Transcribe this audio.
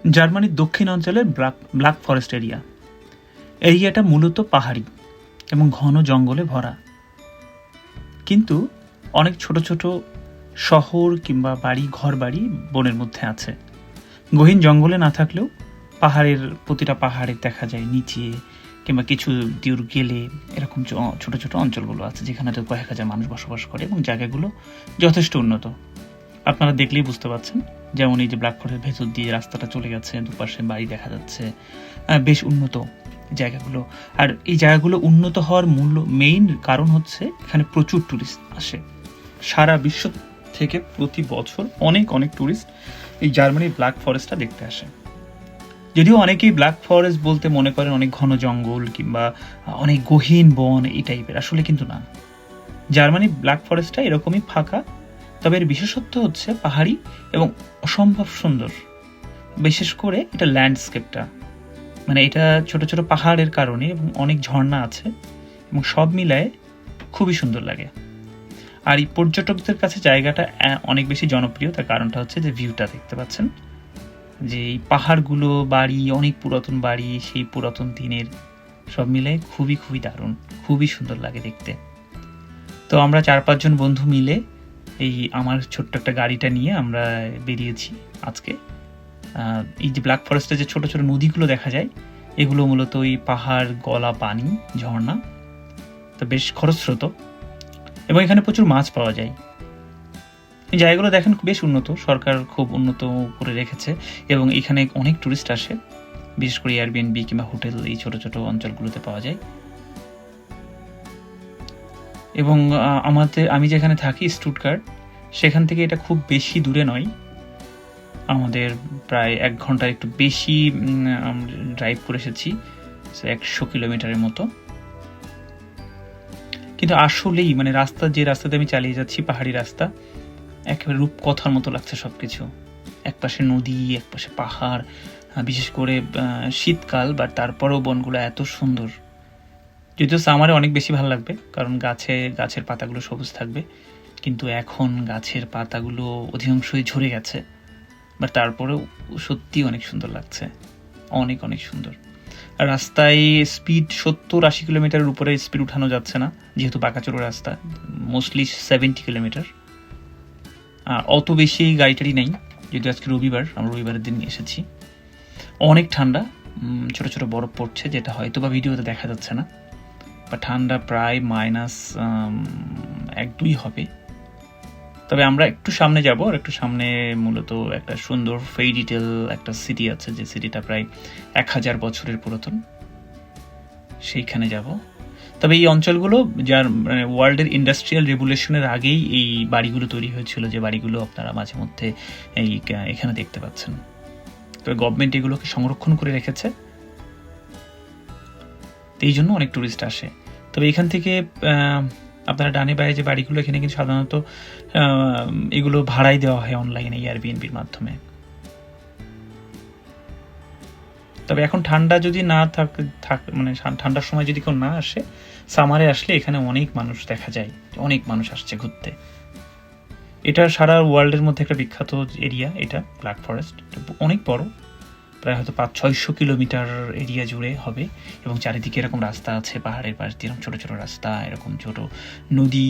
জার্মানির দক্ষিণ অঞ্চলের ব্ল্যাক ফরেস্ট এরিয়াটা মূলত পাহাড়ি এবং ঘন জঙ্গলে ভরা, কিন্তু অনেক ছোট ছোট শহর কিংবা ঘর বাড়ি বনের মধ্যে আছে। গহীন জঙ্গলে না থাকলেও প্রতিটা পাহাড়ে দেখা যায় নিচে কিংবা কিছু দূর গেলে এরকম ছোট ছোট অঞ্চলগুলো আছে যেখানে তো কয়েক হাজার মানুষ বসবাস করে এবং জায়গাগুলো যথেষ্ট উন্নত। আপনারা দেখলেই বুঝতে পারছেন, যেমন এই যে ব্ল্যাক ফরেস্টের ভেতর দিয়ে রাস্তাটা চলে গেছে, দুপাশে বাড়ি দেখা যাচ্ছে, বেশ উন্নত জায়গাগুলো। আর এই জায়গাগুলো উন্নত হওয়ার মেইন কারণ হচ্ছে এখানে প্রচুর ট্যুরিস্ট আসে। সারা বিশ্ব থেকে প্রতি বছর অনেক অনেক ট্যুরিস্ট এই জার্মানির ব্ল্যাক ফরেস্টটা দেখতে আসে। যদিও অনেকেই ব্ল্যাক ফরেস্ট বলতে মনে করেন অনেক ঘন জঙ্গল কিংবা অনেক গহীন বন এই টাইপের, আসলে কিন্তু না। জার্মানি ব্ল্যাক ফরেস্টটা এরকমই ফাঁকা, তবে এর বিশেষত্ব হচ্ছে পাহাড়ি এবং অসম্ভব সুন্দর। বিশেষ করে এটা ল্যান্ডস্কেপটা, মানে এটা ছোট ছোট পাহাড়ের কারণে এবং অনেক ঝর্ণা আছে এবং সব মিলায় খুবই সুন্দর লাগে। আর এই পর্যটকদের কাছে জায়গাটা অনেক বেশি জনপ্রিয়। তার কারণটা হচ্ছে যে ভিউটা দেখতে পাচ্ছেন, যে এই পাহাড়গুলো, বাড়ি, অনেক পুরাতন বাড়ি, সেই পুরাতন দিনের, সব মিলে খুবই খুবই দারুণ, খুবই সুন্দর লাগে দেখতে। তো আমরা 4-5 জন বন্ধু মিলে এই আমার ছোট্ট একটা গাড়িটা নিয়ে আমরা বেরিয়েছি আজকে। এই যে ব্ল্যাক ফরেস্টে যে ছোট ছোট নদীগুলো দেখা যায়, এগুলো মূলত ওই পাহাড় গলা পানি, ঝর্ণা, তো বেশ খরস্রোত এবং এখানে প্রচুর মাছ পাওয়া যায়। এই জায়গাগুলো দেখেন বেশ উন্নত, সরকার খুব উন্নত করে রেখেছে এবং এখানে অনেক টুরিস্ট আসে, বিশেষ করে এয়ারবিএনবি কিংবা হোটেল এই ছোট ছোট অঞ্চলগুলোতে পাওয়া যায়। এবং আমি যেখানে থাকি স্টুটগার্ট, সেখান থেকে এটা খুব বেশি দূরে নয়, আমাদের প্রায় 1 ঘন্টার একটু বেশি ড্রাইভ করে এসেছি, 100 কিলোমিটারের মতো। কিন্তু আসলেই মানে যে রাস্তাতে আমি চালিয়ে যাচ্ছি, পাহাড়ি রাস্তা, একেবারে রূপকথার মতো লাগছে সবকিছু। একপাশে নদী, একপাশে পাহাড়, বিশেষ করে শীতকাল, বাট তারপরেও বনগুলো এত সুন্দর। যদিও সামারে অনেক বেশি ভালো লাগবে, কারণ গাছের পাতাগুলো সবুজ থাকবে, কিন্তু এখন গাছের পাতাগুলো অধিকাংশই ঝরে গেছে, বাট তারপরেও সত্যি অনেক সুন্দর লাগছে, অনেক অনেক সুন্দর। আর রাস্তায় স্পিড 70-80 কিলোমিটারের উপরে স্পিড উঠানো যাচ্ছে না, যেহেতু বাঁকাচোরা রাস্তা, মোস্টলি 70 কিলোমিটার। অত বেশি গাড়িটারি নেই, যেহেতু আজকে রবিবার, আমরা রবিবারের দিন এসেছি। অনেক ঠান্ডা, ছোট ছোট বরফ পড়ছে, যেটা হয়তো বা ভিডিওতে দেখা যাচ্ছে না, বা ঠান্ডা প্রায় -1-2 হবে। তবে আমরা একটু সামনে যাব, আর একটু সামনে মূলত একটা সুন্দর ফেইরিটেল একটা সিটি আছে, যে সিটিটা প্রায় 1000 বছরের পুরাতন, সেইখানে যাব। তবে এই অঞ্চলগুলো যার মানে ওয়ার্ল্ডের ইন্ডাস্ট্রিয়াল রেভলিউশনের আগেই এই বাড়িগুলো তৈরি হয়েছিল, যে বাড়িগুলো আপনারা মাঝে মধ্যে এখানে দেখতে পাচ্ছেন। তবে গভর্নমেন্ট এগুলোকে সংরক্ষণ করে রেখেছে, এই জন্য অনেক টুরিস্ট আসে। তবে এখান থেকে আপনারা ডানে বায়ে যে বাড়িগুলো, এখানে কিন্তু সাধারণত এগুলো ভাড়াই দেওয়া হয় অনলাইনে এয়ারবিএনবির মাধ্যমে। তবে এখন ঠান্ডা যদি না মানে ঠান্ডার সময় যদি কেউ না আসে, সামারে আসলে এখানে অনেক মানুষ দেখা যায়, অনেক মানুষ আসছে ঘুরতে। এটা সারা ওয়ার্ল্ডের মধ্যে একটা বিখ্যাত এরিয়া, এটা ব্ল্যাক ফরেস্ট অনেক বড়, প্রায় হয়তো 500-600 কিলোমিটার এরিয়া জুড়ে হবে, এবং চারিদিকে এরকম রাস্তা আছে, পাহাড়ের পাশ দিয়ে এরকম ছোট ছোট রাস্তা, এরকম ছোট নদী।